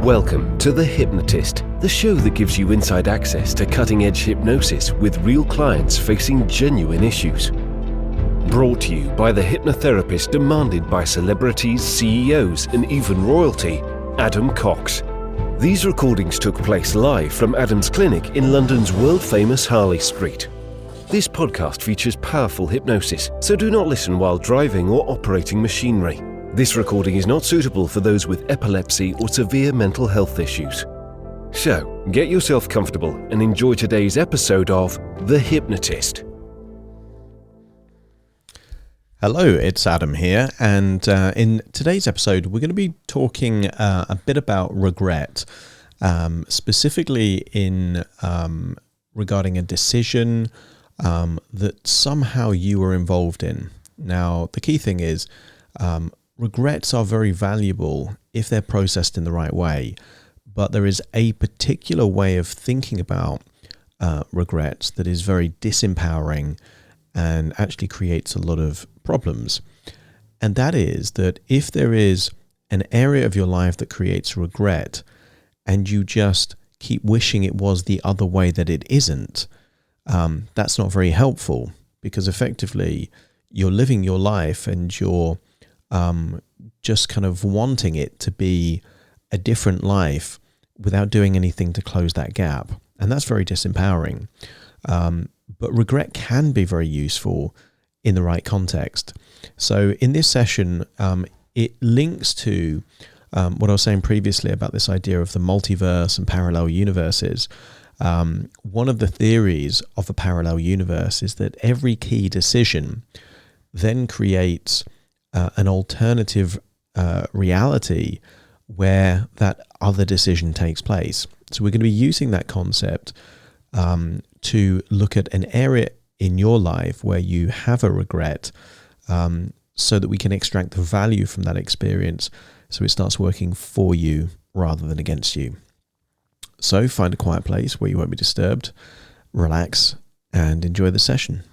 Welcome to The Hypnotist, the show that gives you inside access to cutting-edge hypnosis with real clients facing genuine issues. Brought to you by the hypnotherapist demanded by celebrities, CEOs, and even royalty, Adam Cox. These recordings took place live from Adam's clinic in London's world-famous Harley Street. This podcast features powerful hypnosis, so do not listen while driving or operating machinery. This recording is not suitable for those with epilepsy or severe mental health issues. So, get yourself comfortable and enjoy today's episode of The Hypnotist. Hello, it's Adam here, and in today's episode we're going to be talking a bit about regret, specifically in regarding a decision that somehow you were involved in. Now, the key thing is regrets are very valuable if they're processed in the right way, but there is a particular way of thinking about regrets that is very disempowering and actually creates a lot of problems. And that is that if there is an area of your life that creates regret and you just keep wishing it was the other way that it isn't, that's not very helpful, because effectively you're living your life and you're just kind of wanting it to be a different life without doing anything to close that gap. And that's very disempowering. But regret can be very useful in the right context. So in this session, it links to what I was saying previously about this idea of the multiverse and parallel universes. One of the theories of a parallel universe is that every key decision then creates an alternative reality where that other decision takes place. So we're going to be using that concept to look at an area in your life where you have a regret, so that we can extract the value from that experience so it starts working for you rather than against you. So find a quiet place where you won't be disturbed, relax, and enjoy the session.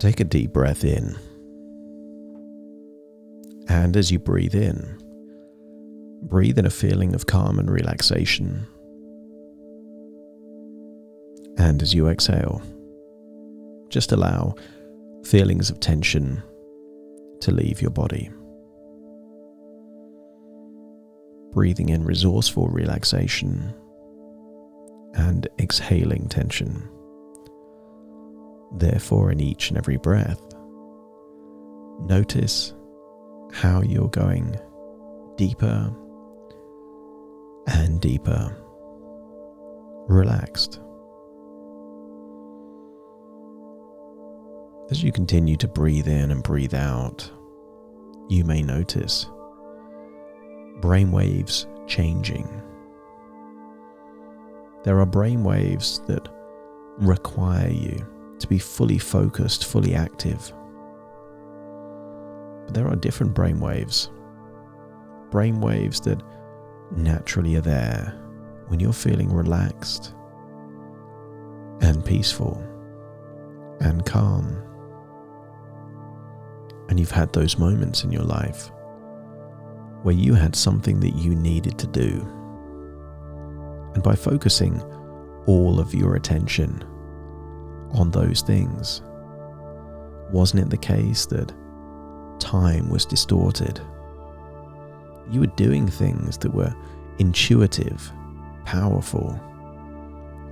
Take a deep breath in, and as you breathe in a feeling of calm and relaxation. And as you exhale, just allow feelings of tension to leave your body. Breathing in resourceful relaxation and exhaling tension. Therefore, in each and every breath, notice how you're going deeper and deeper, relaxed. As you continue to breathe in and breathe out, you may notice brainwaves changing. There are brainwaves that require you to be fully focused, fully active. But there are different brainwaves that naturally are there when you're feeling relaxed and peaceful and calm. And you've had those moments in your life where you had something that you needed to do. And by focusing all of your attention on those things, wasn't it the case that time was distorted? You were doing things that were intuitive, powerful,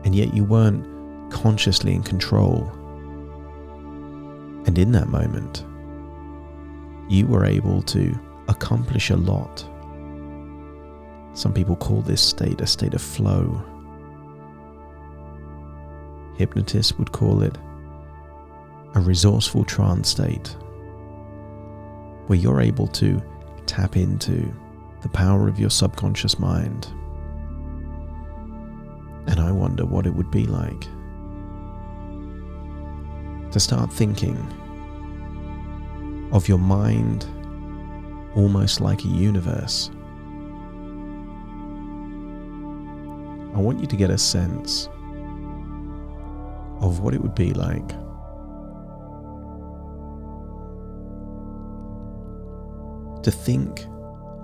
and yet you weren't consciously in control. And in that moment, you were able to accomplish a lot. Some people call this state a state of flow. Hypnotists would call it a resourceful trance state, where you're able to tap into the power of your subconscious mind. And I wonder what it would be like to start thinking of your mind almost like a universe. I want you to get a sense of what it would be like to think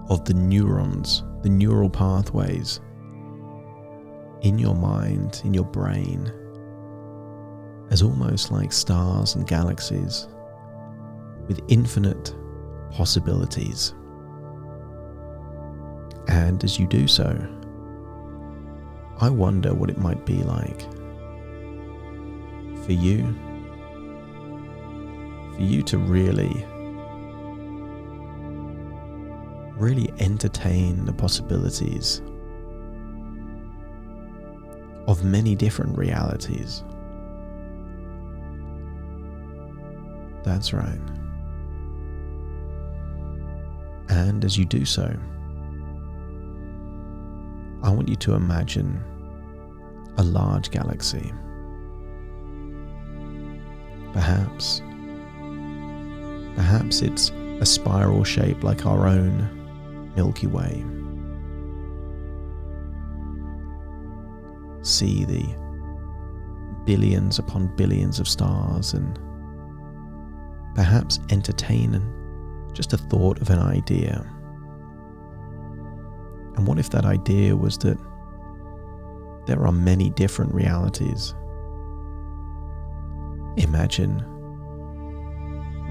of the neurons, the neural pathways in your mind, in your brain, as almost like stars and galaxies with infinite possibilities. And as you do so, I wonder what it might be like for you to really entertain the possibilities of many different realities. That's right. And as you do so, I want you to imagine a large galaxy. Perhaps it's a spiral shape like our own Milky Way. See the billions upon billions of stars, and perhaps entertain just a thought of an idea. And what if that idea was that there are many different realities? Imagine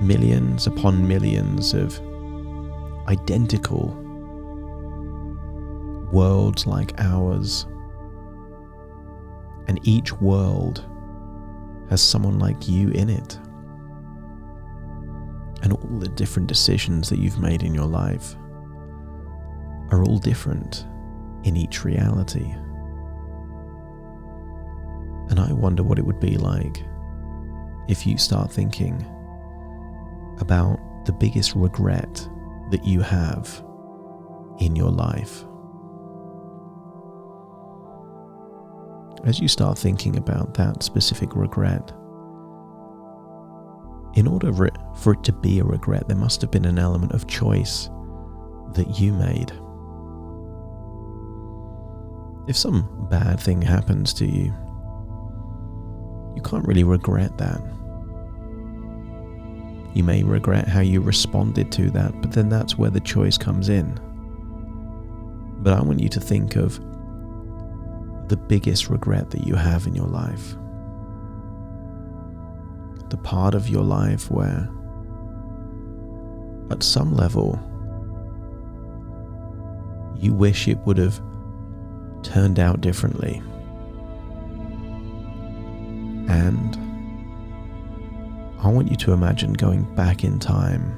millions upon millions of identical worlds like ours, and each world has someone like you in it, and all the different decisions that you've made in your life are all different in each reality. And I wonder what it would be like if you start thinking about the biggest regret that you have in your life. As you start thinking about that specific regret, in order for it to be a regret, there must have been an element of choice that you made. If some bad thing happens to you, you can't really regret that. You may regret how you responded to that, but then that's where the choice comes in. But I want you to think of the biggest regret that you have in your life. The part of your life where, at some level, you wish it would have turned out differently. And I want you to imagine going back in time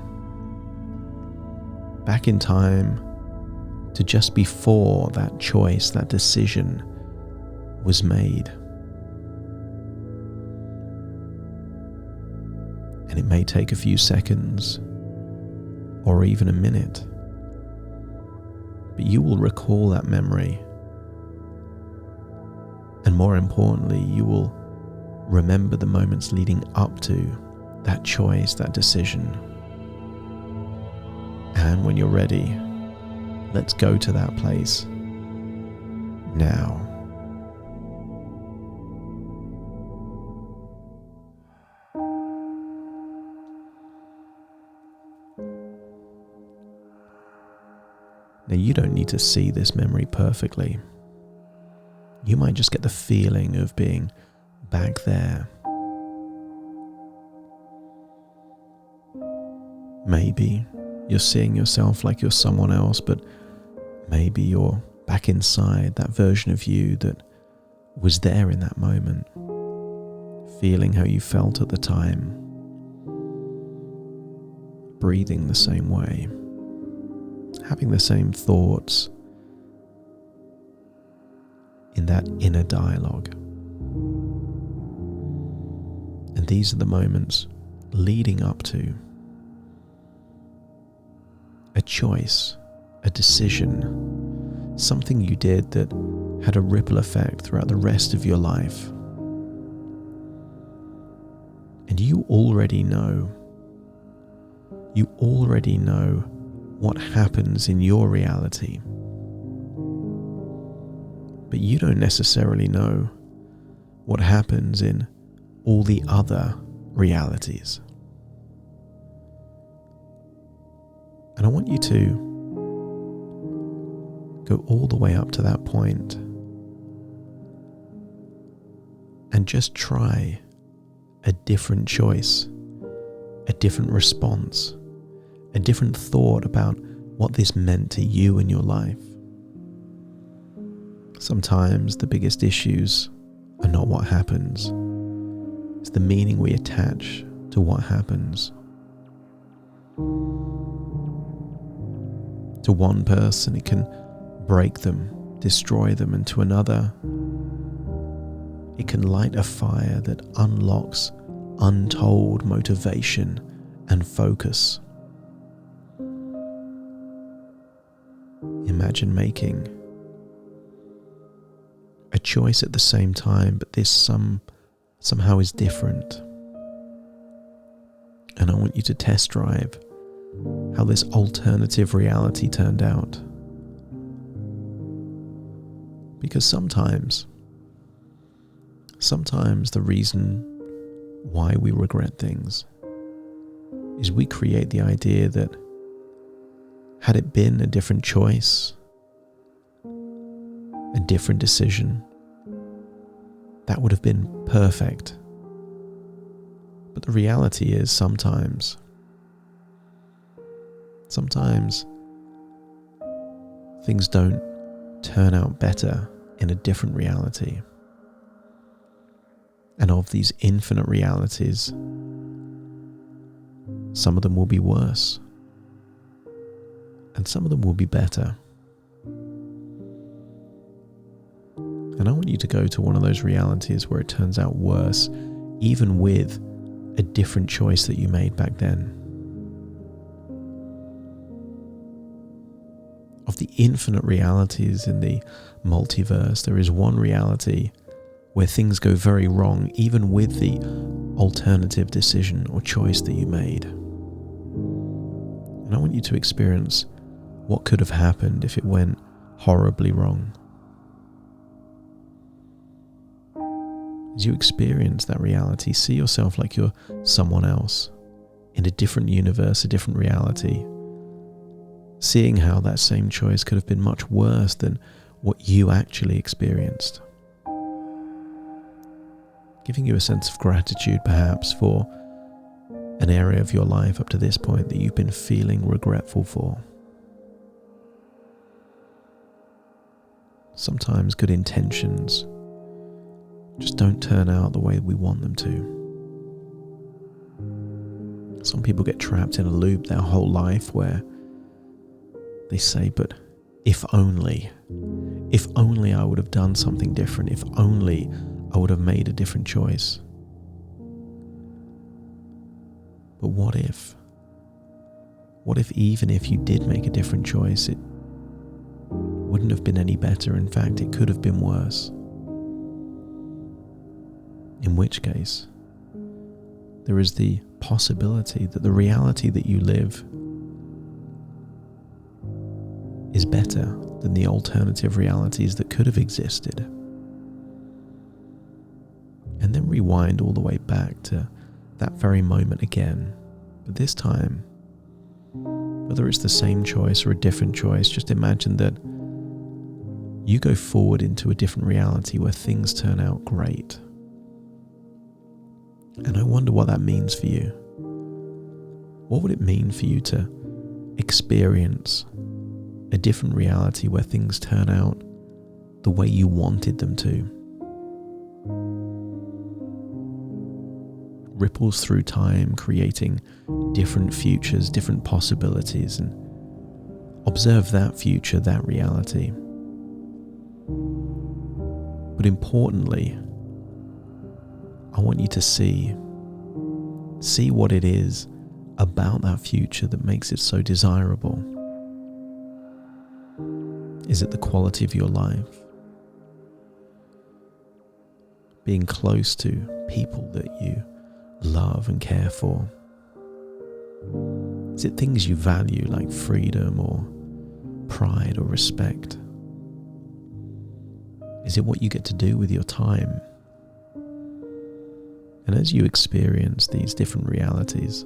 to just before that choice, that decision was made. And it may take a few seconds or even a minute, but you will recall that memory. And more importantly, you will remember the moments leading up to that choice, that decision. And when you're ready, let's go to that place now. Now, you don't need to see this memory perfectly. You might just get the feeling of being back there. Maybe you're seeing yourself like you're someone else, but maybe you're back inside that version of you that was there in that moment, feeling how you felt at the time, breathing the same way, having the same thoughts in that inner dialogue. And these are the moments leading up to a choice, a decision, something you did that had a ripple effect throughout the rest of your life. And you already know what happens in your reality. But you don't necessarily know what happens in all the other realities. And I want you to go all the way up to that point and just try a different choice, a different response, a different thought about what this meant to you in your life. Sometimes the biggest issues are not what happens. It's the meaning we attach to what happens. To one person, it can break them, destroy them, and to another, it can light a fire that unlocks untold motivation and focus. Imagine making a choice at the same time, but this somehow is different. And I want you to test drive how this alternative reality turned out. Because sometimes the reason why we regret things is we create the idea that had it been a different choice, a different decision, that would have been perfect. But the reality is sometimes things don't turn out better in a different reality. And of these infinite realities, some of them will be worse, and some of them will be better. And I want you to go to one of those realities where it turns out worse, even with a different choice that you made back then. Of the infinite realities in the multiverse, there is one reality where things go very wrong, even with the alternative decision or choice that you made. And I want you to experience what could have happened if it went horribly wrong. As you experience that reality, see yourself like you're someone else in a different universe, a different reality, seeing how that same choice could have been much worse than what you actually experienced. Giving you a sense of gratitude perhaps for an area of your life up to this point that you've been feeling regretful for. Sometimes good intentions just don't turn out the way we want them to. Some people get trapped in a loop their whole life where they say, but if only I would have done something different, if only I would have made a different choice. But what if even if you did make a different choice, it wouldn't have been any better? In fact, it could have been worse. In which case, there is the possibility that the reality that you live is better than the alternative realities that could have existed. And then rewind all the way back to that very moment again. But this time, whether it's the same choice or a different choice, just imagine that you go forward into a different reality where things turn out great. And I wonder what that means for you. What would it mean for you to experience a different reality where things turn out the way you wanted them to? Ripples through time, creating different futures, different possibilities, and observe that future, that reality. But importantly, I want you to see what it is about that future that makes it so desirable. Is it the quality of your life? being close to people that you love and care for? Is it things you value like freedom or pride or respect? Is it what you get to do with your time? And as you experience these different realities,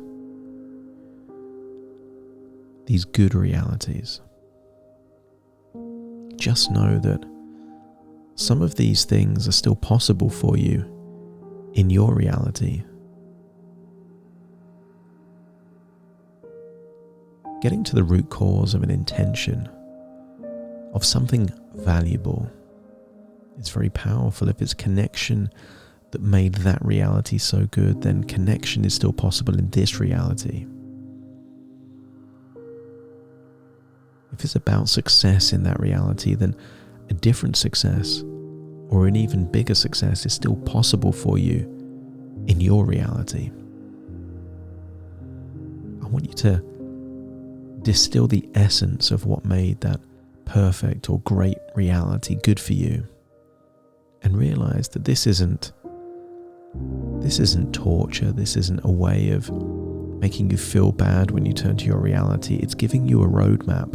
these good realities, just know that some of these things are still possible for you in your reality. Getting to the root cause of an intention, of something valuable, is very powerful. If it's connection that made that reality so good, then connection is still possible in this reality. If it's about success in that reality, then a different success or an even bigger success is still possible for you in your reality. I want you to distill the essence of what made that perfect or great reality good for you, and realize that this isn't torture. This isn't a way of making you feel bad when you turn to your reality. It's giving you a roadmap,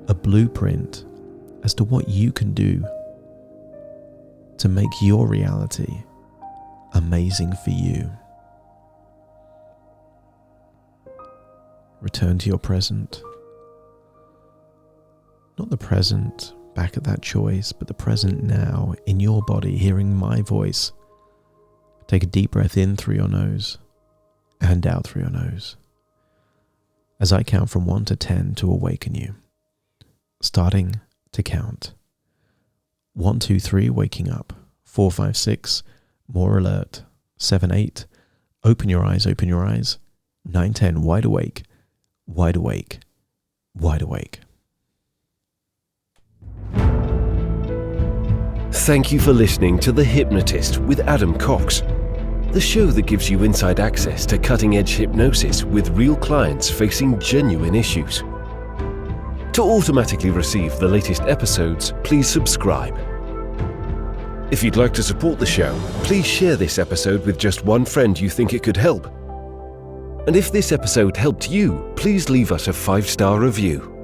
a blueprint as to what you can do to make your reality amazing for you. Return to your present. Not the present back at that choice, but the present now in your body, hearing my voice. Take a deep breath in through your nose and out through your nose as I count from 1 to 10 to awaken you. Starting to count. 1, 2, 3, waking up. 4, 5, 6, more alert. 7, 8, open your eyes, open your eyes. 9, 10, wide awake, wide awake, wide awake. Thank you for listening to The Hypnotist with Adam Cox, the show that gives you inside access to cutting-edge hypnosis with real clients facing genuine issues. To automatically receive the latest episodes, please subscribe. If you'd like to support the show, please share this episode with just one friend you think it could help. And if this episode helped you, please leave us a 5-star review.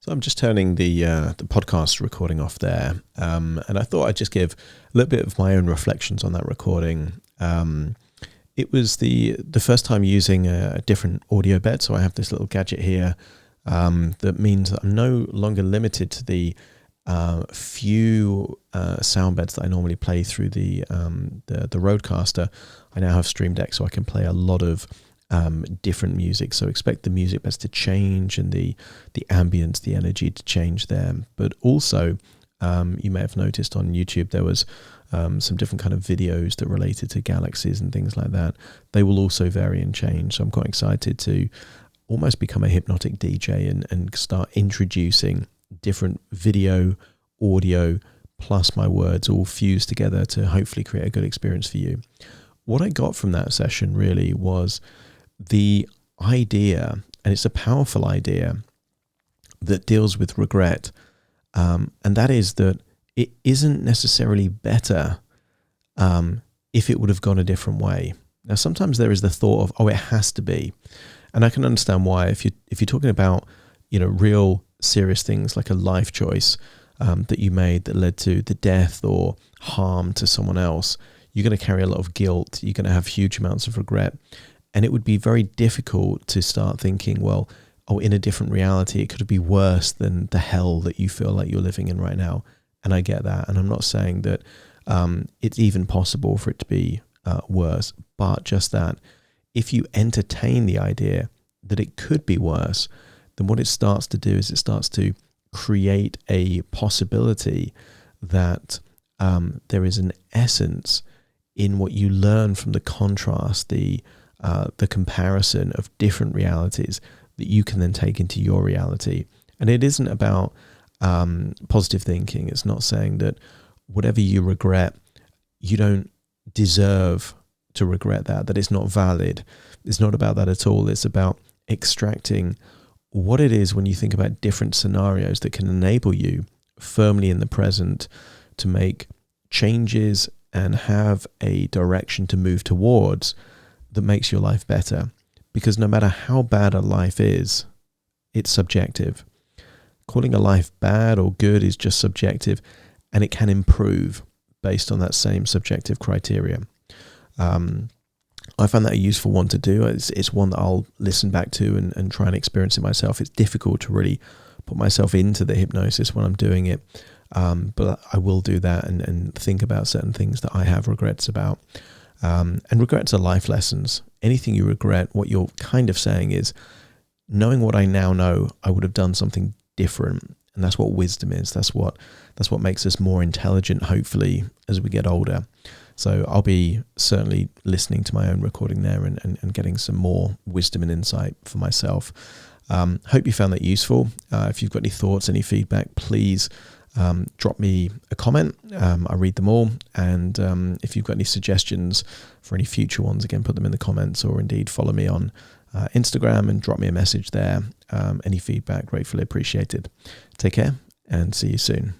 So I'm just turning the podcast recording off there, and I thought I'd just give a little bit of my own reflections on that recording. It was the first time using a different audio bed, so I have this little gadget here that means that I'm no longer limited to the few sound beds that I normally play through the Rodecaster. I now have Stream Deck, so I can play a lot of different music. So expect the music beds to change and the ambience, the energy to change there. But also, you may have noticed on YouTube there was some different kind of videos that related to galaxies and things like that. They will also vary and change. So I'm quite excited to almost become a hypnotic DJ and start introducing different video, audio, plus my words all fused together to hopefully create a good experience for you. What I got from that session really was the idea, and it's a powerful idea, that deals with regret. And that is that it isn't necessarily better if it would have gone a different way. Now, sometimes there is the thought of, oh, it has to be. And I can understand why. If you're talking about, real serious things like a life choice that you made that led to the death or harm to someone else, you're going to carry a lot of guilt. You're going to have huge amounts of regret. And it would be very difficult to start thinking, well, in a different reality, it could be worse than the hell that you feel like you're living in right now. And I get that. And I'm not saying that it's even possible for it to be worse, but just that if you entertain the idea that it could be worse, then what it starts to do is it starts to create a possibility that there is an essence in what you learn from the contrast, the comparison of different realities that you can then take into your reality. And it isn't about positive thinking. It's not saying that whatever you regret, you don't deserve to regret that it's not valid. It's not about that at all. It's about extracting what it is when you think about different scenarios that can enable you firmly in the present to make changes and have a direction to move towards that makes your life better. Because no matter how bad a life is, it's subjective. Calling a life bad or good is just subjective, and it can improve based on that same subjective criteria. I find that a useful one to do. It's one that I'll listen back to and try and experience it myself. It's difficult to really put myself into the hypnosis when I'm doing it, but I will do that and think about certain things that I have regrets about. And regrets are life lessons. Anything you regret, what you're kind of saying is, knowing what I now know, I would have done something different. And that's what wisdom is. That's what makes us more intelligent, hopefully, as we get older. So I'll be certainly listening to my own recording there and getting some more wisdom and insight for myself. Hope you found that useful. If you've got any thoughts, any feedback, please drop me a comment. I read them all. And if you've got any suggestions for any future ones, again, put them in the comments, or indeed follow me on Instagram and drop me a message there. Any feedback, gratefully appreciated. Take care and see you soon.